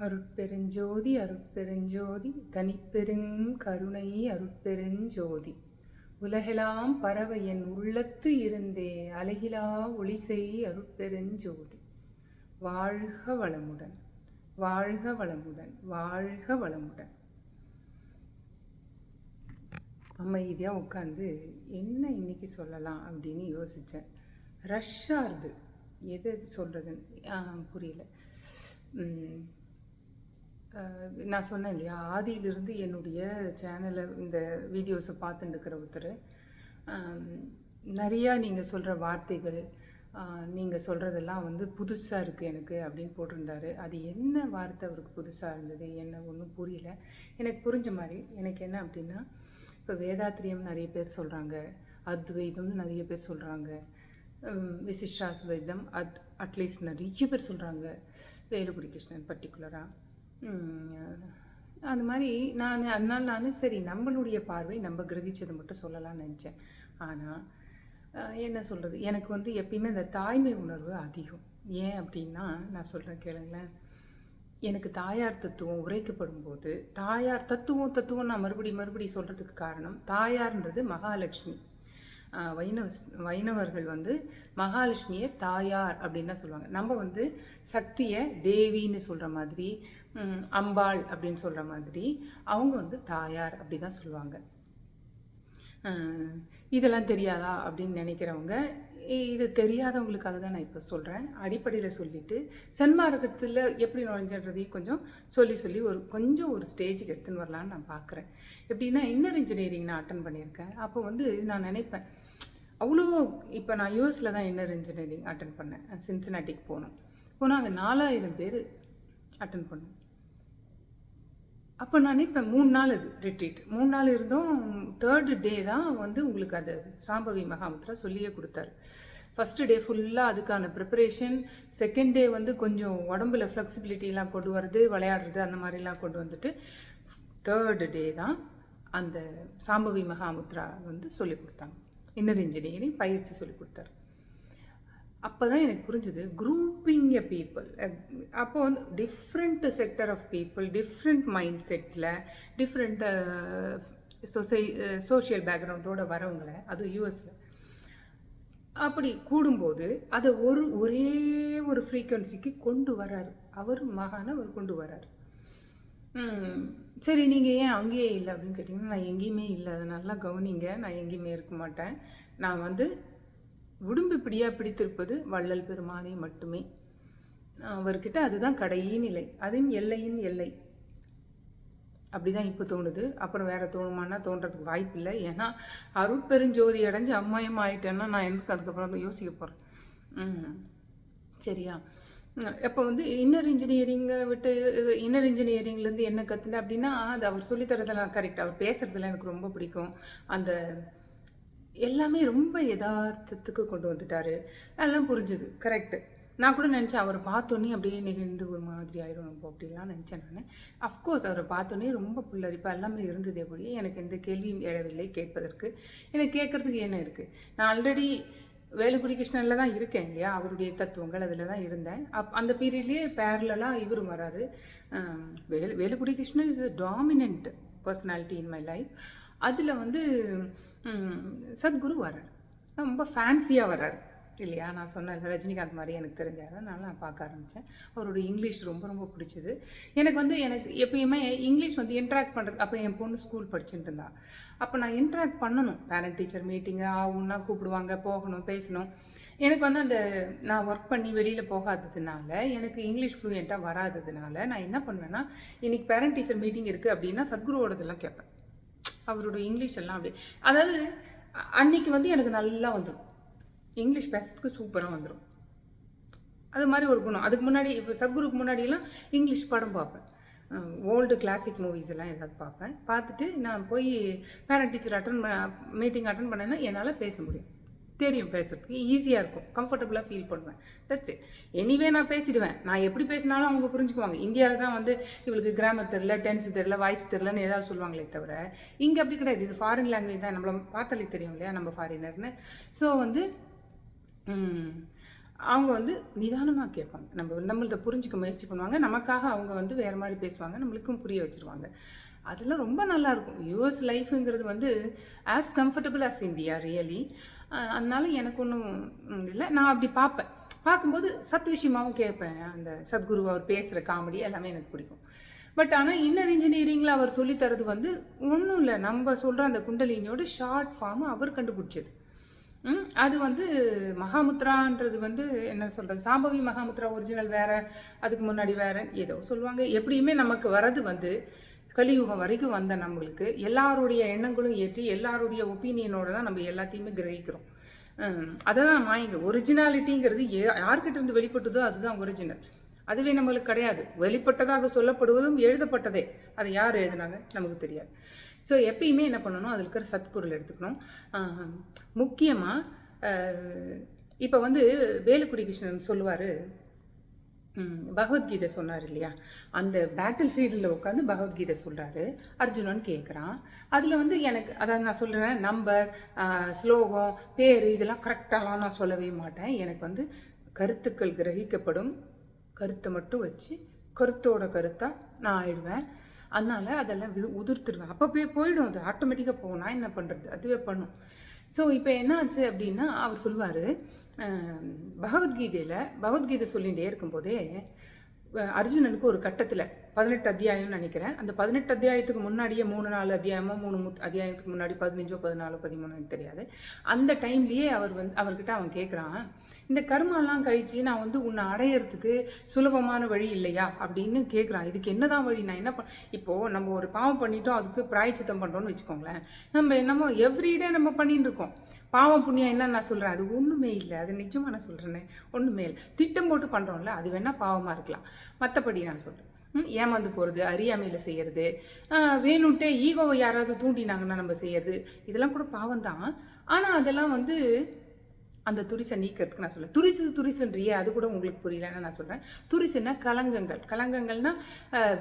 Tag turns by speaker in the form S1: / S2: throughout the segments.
S1: அருட்பெருஞ்சோதி அருட்பெருஞ்சோதி தனிப்பெருங்கருணை அருட்பெருஞ்சோதி உலகெலாம் பரவ என் உள்ளத்து இருந்தே அலகிலா ஒளிசெய் அருட்பெருஞ்சோதி. வாழ்க வளமுடன், வாழ்க வளமுடன், வாழ்க வளமுடன். அமைதியாக உட்காந்து என்ன இன்னைக்கு சொல்லலாம் அப்படின்னு யோசித்தேன். ரஷ்ஷாக இருது, எது சொல்கிறதுன்னு புரியல. நான் சொன்னேன் இல்லையா, ஆதியிலிருந்து என்னுடைய சேனலை இந்த வீடியோஸை பார்த்துட்டு இருக்கிற ஒருத்தர் நிறையா நீங்கள் சொல்கிற வார்த்தைகள், நீங்கள் சொல்கிறதெல்லாம் புதுசாக இருக்குது எனக்கு அப்படின்னு போட்டிருந்தாரு. அது என்ன வார்த்தை அவருக்கு புதுசாக இருந்தது என்ன ஒன்றும் புரியல. எனக்கு புரிஞ்ச மாதிரி எனக்கு என்ன அப்படின்னா, இப்போ வேதாத்திரியம் நிறைய பேர் சொல்கிறாங்க, அத்வைதம் நிறைய பேர் சொல்கிறாங்க, விசிஷ்டாத்வைதம் அட்லீஸ்ட் நிறைய பேர் சொல்கிறாங்க, வேலுக்குடி கிருஷ்ணன் பர்டிகுலராக. அது மாதிரி அதனால் நான் சரி நம்மளுடைய பார்வை நம்ம கிரகிச்சதை மட்டும் சொல்லலாம்னு நினச்சேன். ஆனால் என்ன சொல்கிறது, எனக்கு எப்பயுமே அந்த தாய்மை உணர்வு அதிகம். ஏன் அப்படின்னா நான் சொல்கிறேன் கேளுங்களேன். எனக்கு தாயார் தத்துவம் உரைக்கப்படும் போது, தாயார் தத்துவம் நான் மறுபடி சொல்கிறதுக்கு காரணம், தாயார்ன்றது மகாலட்சுமி. வைணவர்கள் மகாலட்சுமியை தாயார் அப்படின்னு தான் சொல்லுவாங்க. நம்ம சக்தியை தேவின்னு சொல்கிற மாதிரி, அம்பாள் அப்படின்னு சொல்கிற மாதிரி அவங்க தாயார் அப்படி தான் சொல்லுவாங்க. இதெல்லாம் தெரியாதா அப்படின்னு நினைக்கிறவங்க, இது தெரியாதவங்களுக்காக தான் நான் இப்போ சொல்கிறேன். அடிப்படையில் சொல்லிவிட்டு சன்மார்க்கத்தில் எப்படி நுழைஞ்சிடுறதையும் கொஞ்சம் சொல்லி ஒரு ஸ்டேஜுக்கு எடுத்துன்னு வரலான்னு நான் பார்க்குறேன். எப்படின்னா, இன்னர் இன்ஜினியரிங் நான் அட்டன் பண்ணியிருக்கேன். அப்போ நான் நினைப்பேன், அவ்வளோ இப்போ நான் யூஎஸில் தான் இன்னர் இன்ஜினியரிங் அட்டன் பண்ணேன். சின்சினாட்டிக்கு போனால் அங்கே 4000 பேர் அட்டன் பண்ணேன். அப்போ நான் இப்போ 3 நாள் அது ரிட்ரீட், 3 நாள் இருந்தோம். 3rd டே தான் உங்களுக்கு அது சாம்பவி மகாமுத்ரா சொல்லியே கொடுத்தாரு. ஃபஸ்ட்டு டே ஃபுல்லாக அதுக்கான ப்ரிப்பரேஷன், 2nd டே கொஞ்சம் உடம்புல ஃப்ளெக்சிபிலிட்டிலாம் கொண்டு வரது, விளையாடுறது அந்த மாதிரிலாம் கொண்டு வந்துட்டு 3rd டே தான் அந்த சாம்பவி மகாமுத்ரா சொல்லி கொடுத்தாங்க. இன்னர் இன்ஜினியரிங் பயிற்சி சொல்லி கொடுத்தாரு. அப்போ தான் எனக்கு புரிஞ்சுது, குரூப்பிங் எ பீப்புள். அப்போ different sector of people, different mind செட்டில், டிஃப்ரெண்ட் சோஷியல் பேக்ரவுண்டோடு வரவங்களை, அது யூஎஸில் அப்படி கூடும்போது அதை ஒரே ஒரு ஃப்ரீக்வன்சிக்கு கொண்டு வராரு. அவர் கொண்டு வராரு. சரி, நீங்கள் ஏன் அங்கேயே இல்லை அப்படின்னு கேட்டிங்கன்னா, நான் எங்கேயுமே இல்லை, அதை நல்லா கவனிங்க. நான் எங்கேயுமே இருக்க மாட்டேன். நான் உடும்பு பிடித்திருப்பது வள்ளல் பெருமானை மட்டுமே. அவர்கிட்ட அதுதான் கடையின் அதன் எல்லையின் எல்லை. அப்படிதான் இப்போ தோணுது. அப்புறம் வேற தோணுமானா தோன்றதுக்கு வாய்ப்பு இல்லை. ஏன்னா அருட்பெருஞ்சோதி அடைஞ்சு அம்மாயம் ஆயிட்டேன்னா நான் எதுக்கு அதுக்கப்புறம் யோசிக்க போகிறேன். சரியா? இப்போ இன்னர் இன்ஜினியரிங்கை விட்டு இன்னர் இன்ஜினியரிங்லேருந்து என்ன கற்றுனேன் அப்படின்னா, அது அவர் சொல்லித்தரதெல்லாம் கரெக்ட். அவர் பேசுகிறதுலாம் எனக்கு ரொம்ப பிடிக்கும். அந்த எல்லாமே ரொம்ப யதார்த்தத்துக்கு கொண்டு வந்துட்டார். அதெல்லாம் புரிஞ்சுது, கரெக்டு. நான் கூட நினச்சேன், அவரை பார்த்தோன்னே அப்படியே நிகழ்ந்து ஒரு மாதிரி ஆயிடும் நம்ம அப்படிலாம் நினச்சேன் நான். அஃப்கோர்ஸ் அவரை பார்த்தோன்னே ரொம்ப புல்லரிப்பாக எல்லாமே இருந்தது. அப்படியே எனக்கு எந்த கேள்வியும் எழவில்லை கேட்பதற்கு. எனக்கு கேட்குறதுக்கு என்ன இருக்குது? நான் ஆல்ரெடி வேலுக்குடி கிருஷ்ணனில் தான் இருக்கேன் இல்லையா, அவருடைய தத்துவங்கள் அதில் தான் இருந்தேன். அந்த பீரியட்லேயே பேரலாக இவரும் வராரு. Velukkudi Krishnan is a dominant personality in my life. அதில் சத்குரு வரார், ரொம்ப ஃபேன்சியாக வர்றார் இல்லையா. நான் சொன்னேன் ரஜினிகாந்த் மாதிரி எனக்கு தெரிஞ்சார். அதனால நான் பார்க்க ஆரம்பித்தேன். அவருடைய இங்கிலீஷ் ரொம்ப ரொம்ப பிடிச்சிது. எனக்கு எப்பயுமே இங்கிலீஷ் இன்ட்ராக்ட் பண்ணுறது. அப்போ என் பொண்ணு ஸ்கூல் படிச்சுட்டு இருந்தா. அப்போ நான் இன்ட்ராக்ட் பண்ணணும். பேரண்ட் டீச்சர் மீட்டிங்கு ஆகுன்னா கூப்பிடுவாங்க, போகணும், பேசணும். எனக்கு அந்த நான் ஒர்க் பண்ணி வெளியில் போகாததுனால, எனக்கு இங்கிலீஷ் ஃப்ளூயண்ட்டாக வராததுனால நான் என்ன பண்ணுவேன்னா, இன்றைக்கி பேரண்ட் டீச்சர் மீட்டிங் இருக்குது அப்படின்னா சத்குருவோடதெல்லாம் கேட்பேன். அவரோட இங்கிலீஷ் எல்லாம் அப்படி, அதாவது அன்னைக்கு எனக்கு நல்லா வந்துடும். இங்கிலீஷ் பேசுறதுக்கு சூப்பராக வந்துடும். அது மாதிரி ஒரு குணம். அதுக்கு முன்னாடி இப்போ சத்குருக்கு முன்னாடியெல்லாம் இங்கிலீஷ் படம் பார்ப்பேன். ஓல்டு கிளாசிக் மூவிஸ் எல்லாம் ஏதாவது பார்ப்பேன். பார்த்துட்டு நான் போய் பேரண்ட் டீச்சர் மீட்டிங் அட்டன் பண்ணேன்னா என்னால் பேச முடியும், தெரியும், பேசுறதுக்கு ஈஸியாக இருக்கும், கம்ஃபர்டபுளாக ஃபீல் பண்ணுவேன். That's it. எனிவே நான் பேசிடுவேன். நான் எப்படி பேசினாலும் அவங்க புரிஞ்சுக்குவாங்க. இந்தியாவில் தான் இவளுக்கு கிராமர் தெரில, டென்ஸ் தெரில, வாய்ஸ் தெரிலன்னு ஏதாவது சொல்லுவாங்களே தவிர, இங்கே அப்படி கிடையாது. இது ஃபாரின் லாங்குவேஜ் தான், நம்மளை பார்த்தாலே தெரியும் இல்லையா நம்ம ஃபாரினர்னு. ஸோ அவங்க வந்து நிதானமாக கேட்பாங்க. நம்மள்ட்ட புரிஞ்சுக்க முயற்சி பண்ணுவாங்க. நமக்காக அவங்க வந்து வேறு மாதிரி பேசுவாங்க. நம்மளுக்கும் புரிய வச்சுருவாங்க. அதெல்லாம் ரொம்ப நல்லாயிருக்கும். யுஎஸ் லைஃபுங்கிறது வந்து as comfortable as India really. அதனால எனக்கு ஒன்றும் இல்லை. நான் அப்படி பார்ப்பேன். பார்க்கும்போது சத் விஷயமாகவும் கேட்பேன். அந்த சத்குரு அவர் பேசுகிற காமெடி எல்லாமே எனக்கு பிடிக்கும். பட் ஆனால் இன்னர் இன்ஜினியரிங்கில் அவர் சொல்லித்தரது வந்து ஒன்றும் இல்லை. நம்ம சொல்கிற அந்த குண்டலினியோட ஷார்ட் ஃபார்ம் அவர் கண்டுபிடிச்சது. அது வந்து மகாமுத்ரான்றது வந்து என்ன சொல்கிறது, சாம்பவி மகாமுத்ரா ஒரிஜினல் வேறு, அதுக்கு முன்னாடி வேறு ஏதோ சொல்லுவாங்க. எப்படியுமே நமக்கு வரது வந்து கலியுகம் வரைக்கும் வந்த நம்மளுக்கு எல்லாருடைய எண்ணங்களும் ஏற்றி எல்லாருடைய ஒப்பீனியனோட தான் நம்ம எல்லாத்தையுமே கிரகிக்கிறோம். அதை தான் மாயங்க. ஒரிஜினாலிட்டிங்கிறது யார்கிட்ட இருந்து வெளிப்பட்டதோ அதுதான் ஒரிஜினல். அதுவே நம்மளுக்கு கிடையாது. வெளிப்பட்டதாக சொல்லப்படுவதும் எழுதப்பட்டதே. அதை யார் எழுதுனாங்க நமக்கு தெரியாது. ஸோ எப்பயுமே என்ன பண்ணணும், அதில் இருக்கிற சத்பொருள் எடுத்துக்கணும். முக்கியமாக இப்போ வந்து வேலுக்குடி கிருஷ்ணன் சொல்லுவார், பகவத்கீதை சொன்னார் இல்லையா, அந்த பேட்டில் ஃபீல்டில் உட்காந்து பகவத்கீதை சொல்கிறாரு. அர்ஜுனன் கேட்குறான். அதில் வந்து எனக்கு அதாவது நான் சொல்கிறேன், நம்பர், ஸ்லோகம், பேர் இதெல்லாம் கரெக்டாலாம் நான் சொல்லவே மாட்டேன். எனக்கு வந்து கருத்துக்கள் கிரகிக்கப்படும், கருத்தை மட்டும் வச்சு கருத்தோட கருத்தாக நான் ஆயிடுவேன். அதனால் அதெல்லாம் உதிர்த்துடுவேன். அப்போ போயிடும், அது ஆட்டோமேட்டிக்காக போகும். நான் என்ன பண்ணுறது, அதுவே பண்ணும். ஸோ இப்போ என்ன ஆச்சு அப்படின்னா, அவர் சொல்லுவார் பகவத்கீதை சொல்லிகிட்டே இருக்கும்போதே அர்ஜுனனுக்கு ஒரு கட்டத்தில் 18 அத்தியாயம்னு நினைக்கிறேன். அந்த 18 அத்தியாயத்துக்கு முன்னாடியே 3-4 அத்தியாயமோ 3 அத்தியாயத்துக்கு முன்னாடி 15, 14, 13 தெரியாது. அந்த டைம்லேயே அவர்கிட்ட அவன் கேட்குறான், இந்த கர்மாலாம் கழித்து நான் வந்து உன்னை அடையிறதுக்கு சுலபமான வழி இல்லையா அப்படின்னு கேட்குறான். இதுக்கு என்னதான் வழி, நான் என்ன இப்போது நம்ம ஒரு பாவம் பண்ணிட்டோம், அதுக்கு பிராயச்சித்தம் பண்ணுறோன்னு வச்சுக்கோங்களேன். நம்ம என்னமோ எவ்ரிடே நம்ம பண்ணிட்டு இருக்கோம். பாவம் புண்ணியம் என்னன்னு நான் சொல்கிறேன், அது ஒன்றுமே இல்லை. அது நிஜமாக நான் சொல்கிறேனே, ஒன்றுமே இல்லை. திட்டம் போட்டு பண்ணுறோம்ல, அது வேணால் பாவமாக இருக்கலாம். மற்றபடி நான் சொல்கிறேன், ஏமாந்து போகிறது, அறியாமையில் செய்கிறது, வேணுன்ட்டே ஈகோவை யாராவது தூண்டினாங்கன்னா நம்ம செய்யறது, இதெல்லாம் கூட பாவம் தான். ஆனால் அதெல்லாம் வந்து அந்த துரிசை நீக்கிறதுக்கு நான் சொல்கிறேன். துரிசுன்றியே அது கூட உங்களுக்கு புரியலன்னு நான் சொல்கிறேன். துரிசுன்னா கலங்கங்கள்னால்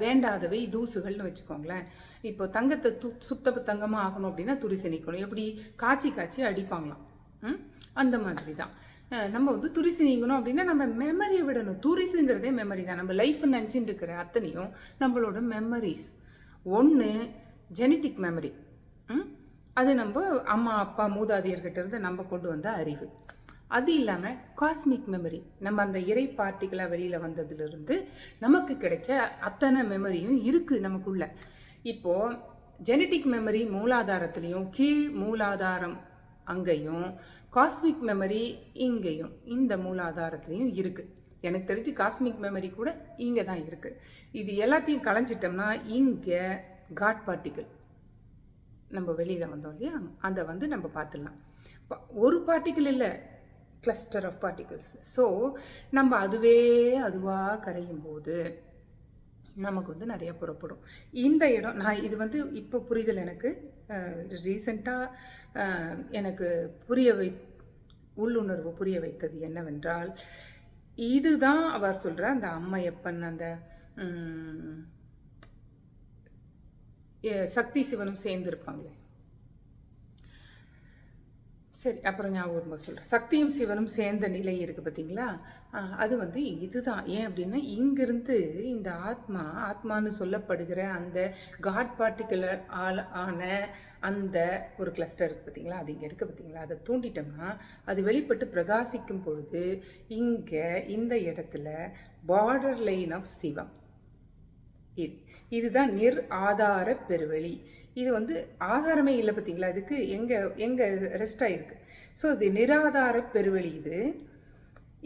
S1: வேண்டாதவை, தூசுகள்னு வச்சுக்கோங்களேன். இப்போ தங்கத்தை சுத்த தங்கமாக ஆகணும் அப்படின்னா துரிசை நீக்கணும். எப்படி காய்ச்சி அடிப்பாங்களாம், அந்த மாதிரி தான். நம்ம வந்து துரிசு நீங்கணும் அப்படின்னா நம்ம மெமரியை விடணும். துரிசுங்கிறதே மெமரி தான். நம்ம லைஃப் நினச்சிட்டு இருக்கிற அத்தனையும் நம்மளோட மெமரிஸ். ஒன்று ஜெனட்டிக் மெமரி, அது நம்ம அம்மா அப்பா மூதாதையர்கிட்ட இருந்து நம்ம கொண்டு வந்த அறிவு. அது இல்லாமல் காஸ்மிக் மெமரி, நம்ம அந்த இறை பார்ட்டிகளாக வெளியில் வந்ததுலேருந்து நமக்கு கிடைச்ச அத்தனை மெமரியும் இருக்குது நமக்குள்ள. இப்போது ஜெனட்டிக் மெமரி மூலாதாரத்துலேயும் கீழ் மூலாதாரம் அங்கேயும், காஸ்மிக் மெமரி இங்கேயும் இந்த மூலாதாரத்துலேயும் இருக்குது. எனக்கு தெரிஞ்சு காஸ்மிக் மெமரி கூட இங்கே தான் இருக்குது. இது எல்லாத்தையும் களைஞ்சிட்டோம்னா இங்கே காட் பார்ட்டிக்கல் நம்ம வெளியில் வந்தோம் இல்லையா, அதை வந்து நம்ம பார்த்துடலாம். ஒரு பார்ட்டிக்கிள் இல்லை, கிளஸ்டர் ஆஃப் பார்ட்டிகிள்ஸ். ஸோ நம்ம அதுவாக கரையும் போது நமக்கு வந்து நிறைய புறப்படும். இந்த இடம் இது வந்து இப்போ புரிதல் எனக்கு ரீசெண்டாக எனக்கு உள்ளுணர்வு புரிய வைத்தது என்னவென்றால், இதுதான் அவர் சொல்கிற அந்த அம்மையப்பன், அந்த சக்தி சிவனும் சேர்ந்துருப்பாங்களே. சரி, அப்புறம் ஞாபகம் சொல்கிறேன். சக்தியும் சிவனும் சேர்ந்த நிலை இருக்குது பார்த்தீங்களா, அது வந்து இதுதான். ஏன் அப்படின்னா, இங்கிருந்து இந்த ஆத்மான்னு சொல்லப்படுகிற அந்த காட் பார்ட்டிகுலர் ஆன அந்த ஒரு கிளஸ்டர் இருக்குது பார்த்தீங்களா, அது இங்கே இருக்குது பார்த்தீங்களா, அதை தூண்டிட்டோம்னா அது வெளிப்பட்டு பிரகாசிக்கும் பொழுது இங்கே இந்த இடத்துல பார்டர் லைன் ஆஃப் சிவம். இதுதான் நிர் ஆதார பெருவெளி. இது வந்து ஆதாரமே இல்லை பார்த்தீங்களா, இதுக்கு எங்கே ரெஸ்ட் ஆகிருக்கு. ஸோ இது நிராதார பெருவெளி.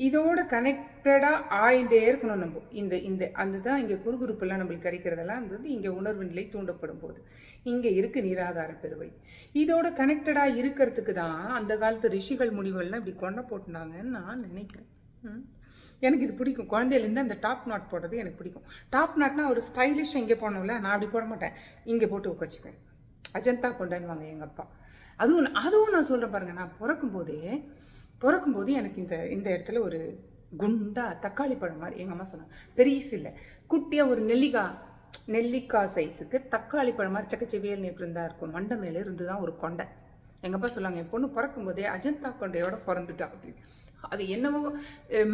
S1: இதோட கனெக்டடாக ஆயிட்டே இருக்கணும் நம்ம. அந்த தான் இங்கே குறுகுறுப்பெல்லாம் நம்மளுக்கு கிடைக்கிறதெல்லாம் வந்து இங்கே உணர்வு நிலை தூண்டப்படும் போது இங்கே இருக்குது நிராதார பெருவெளி. இதோட கனெக்டடாக இருக்கிறதுக்கு தான் அந்த காலத்து ரிஷிகள் முனிவர்கள்லாம் இப்படி கொண்டை போட்டுனாங்கன்னு நான் நினைக்கிறேன். எனக்கு இது பிடிக்கும். குழந்தையிலேருந்து அந்த டாப் நாட் போடுறது எனக்கு பிடிக்கும். டாப் நாட்னா ஒரு ஸ்டைலிஷ் இங்கே போனோம்ல, நான் அப்படி போட மாட்டேன், இங்கே போட்டு உட்காச்சிப்பேன். அஜந்தா கொண்டாடுவாங்க எங்கள் அப்பா. அதுவும் நான் சொல்கிறேன் பாருங்கள், நான் பிறக்கும்போது எனக்கு இந்த இடத்துல ஒரு குண்டா தக்காளி பழம் மாதிரி எங்கள் அம்மா சொன்னாங்க. பெரியசு இல்லை, குட்டியாக ஒரு நெல்லிக்காய் சைஸுக்கு தக்காளி பழம் மாதிரி சக்கச்செவியல் இருந்தா இருக்கும். மண்டை மேலே இருந்து தான் ஒரு கொண்டை. எங்கள் அப்பா சொல்லுவாங்க, என் பொண்ணு பிறக்கும்போதே அஜந்தா கொண்டையோட பிறந்துட்டா அப்படின்னு. அது என்னவோ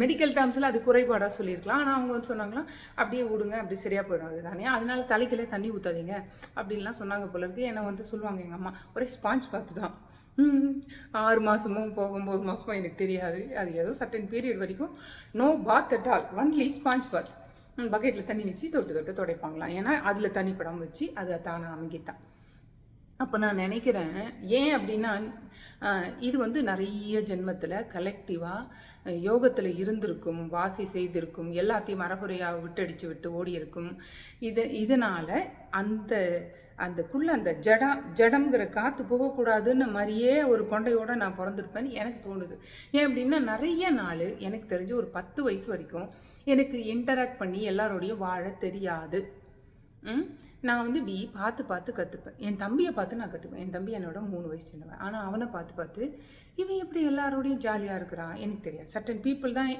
S1: மெடிக்கல் டேர்ம்ஸில் அது குறைபாடாக சொல்லியிருக்கலாம். ஆனால் அவங்க வந்து சொன்னாங்களாம், அப்படியே விடுங்க, அப்படி சரியாக போயிடும் அது தானே, அதனால தலைக்கிலே தண்ணி ஊற்றாதீங்க அப்படின்லாம் சொன்னாங்க போல இருக்கு. என்னை வந்து சொல்லுவாங்க எங்கள் அம்மா, ஒரே ஸ்பாஞ்ச் பார்த்து தான் 6 மாதமும் 9 மாதமும் எனக்கு தெரியாது. அது ஏதோ சர்டன் பீரியட் வரைக்கும் no bath at all, only sponge bath. பக்கெட்டில் தண்ணி வச்சு தொட்டு தொட்டு துடைப்பாங்களாம். ஏன்னா அதில் தண்ணி படம் வச்சு அதை தானே அமைக்கித்தான். அப்போ நான் நினைக்கிறேன், ஏன் அப்படின்னா இது வந்து நிறைய ஜென்மத்தில் கலெக்டிவாக யோகத்தில் இருந்திருக்கும், வாசி செய்திருக்கும், எல்லாத்தையும் அறகுறையாக விட்டடிச்சு விட்டு ஓடி இருக்கும். இதனால் அந்தக்குள்ளே அந்த ஜடம்ங்கிற காற்று போகக்கூடாதுன்னு மாதிரியே ஒரு கொண்டையோடு நான் பிறந்திருப்பேன்னு எனக்கு தோணுது. ஏன் அப்படின்னா நிறைய நாள் எனக்கு தெரிஞ்சு ஒரு 10 வயசு வரைக்கும் எனக்கு இன்டராக்ட் பண்ணி எல்லாரோடையும் வாழ தெரியாது. நான் வந்து இப்படி பார்த்து பார்த்து கற்றுப்பேன். என் தம்பியை பார்த்து நான் கற்றுப்பேன். என் தம்பி என்னோட 3 வயசு சின்னவன். ஆனால் அவனை பார்த்து இவன் எப்படி எல்லாரோடையும் ஜாலியாக இருக்கிறான் எனக்கு தெரியாது. சர்டன் பீப்புள் தான்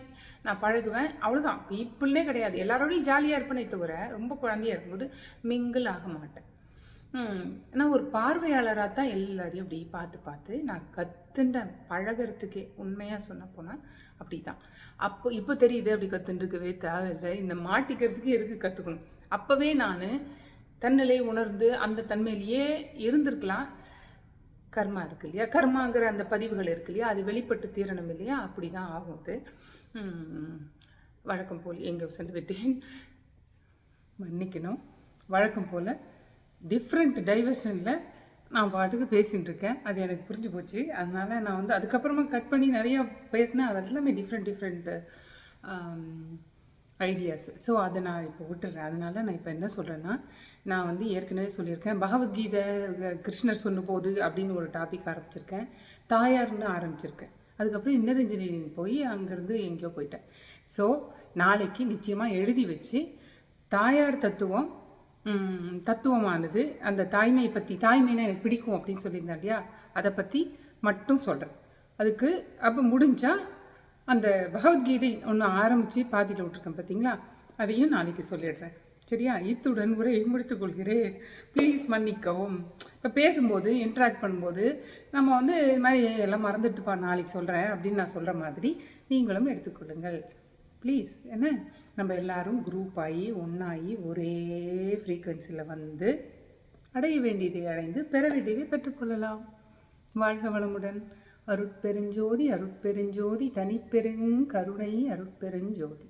S1: நான் பழகுவேன், அவ்வளோதான். பீப்புள்னே கிடையாது, எல்லாரோடையும் ஜாலியாக இருப்பேனே தவிர ரொம்ப குழந்தையாக இருக்கும்போது மிங்கிள் ஆக மாட்டேன். நான் ஒரு பார்வையாளராக தான் எல்லாரையும் அப்படி பார்த்து நான் கற்றுண்டேன் பழகிறதுக்கே. உண்மையாக சொன்ன போனால் அப்படி தான். இப்போ தெரியுது அப்படி கற்றுருக்கவே தேவையில்லை, இந்த மாட்டிக்கிறதுக்கு எதுக்கு கற்றுக்கணும். அப்போவே நான் தன்னிலை உணர்ந்து அந்த தன்மையிலேயே இருந்திருக்கலாம். கர்மா இருக்கு இல்லையா, கர்மாங்கிற அந்த பதிவுகள் இருக்கு இல்லையா, அது வெளிப்பட்டு தீரணும் இல்லையா, அப்படி தான் ஆகும் அது. வழக்கம் போல் எங்கே சொல்லிவிட்டேன், மன்னிக்கணும். வழக்கம் போல் டிஃப்ரெண்ட் டைவர்ஷனில் நான் பாட்டுக்கு பேசிகிட்டு இருக்கேன். அது எனக்கு புரிஞ்சு போச்சு. அதனால் நான் வந்து அதுக்கப்புறமா கட் பண்ணி நிறையா பேசினேன். அது எல்லாமே டிஃப்ரெண்ட் ஐடியாஸ். ஸோ அதை நான் இப்போ விட்டுறேன். அதனால நான் இப்போ என்ன சொல்கிறேன்னா, நான் வந்து ஏற்கனவே சொல்லியிருக்கேன், பகவத்கீதை கிருஷ்ணர் சொன்ன போது அப்படின்னு ஒரு டாபிக் ஆரம்பிச்சிருக்கேன், தாயார்னு ஆரம்பிச்சிருக்கேன். அதுக்கப்புறம் இன்னர் இன்ஜினியரிங் போய் அங்கேருந்து எங்கேயோ போயிட்டேன். ஸோ நாளைக்கு நிச்சயமாக எழுதி வச்சு தாயார் தத்துவமானது, அந்த தாய்மையை பற்றி, தாய்மைனா எனக்கு பிடிக்கும் அப்படின்னு சொல்லியிருந்தேன் இல்லையா, அதை பற்றி மட்டும் சொல்கிறேன். அதுக்கு அப்போ முடிஞ்சால் அந்த பகவத்கீதை ஒன்று ஆரம்பித்து பாதியில் விட்டுருக்கேன் பார்த்தீங்களா, அதையும் நாளைக்கு சொல்லிடுறேன். சரியா? இத்துடன் உரையை முடித்துக் கொள்கிறேன். ப்ளீஸ் மன்னிக்கவும். இப்போ பேசும்போது இன்ட்ராக்ட் பண்ணும்போது நம்ம வந்து இது மாதிரி எல்லாம் மறந்துட்டுப்பா நாளைக்கு சொல்கிறேன் அப்படின்னு நான் சொல்கிற மாதிரி நீங்களும் எடுத்துக்கொள்ளுங்கள் ப்ளீஸ். என்ன, நம்ம எல்லாரும் குரூப் ஆகி ஒன்றாகி ஒரே ஃப்ரீக்குவென்சியில் வந்து அடைய வேண்டியதை அடைந்து பெற வேண்டியதை பெற்றுக்கொள்ளலாம். வாழ்க வளமுடன். அருட்பெருஞ்சோதி அருட்பெருஞ்சோதி தனிப்பெருங்கருணை அருட்பெருஞ்சோதி.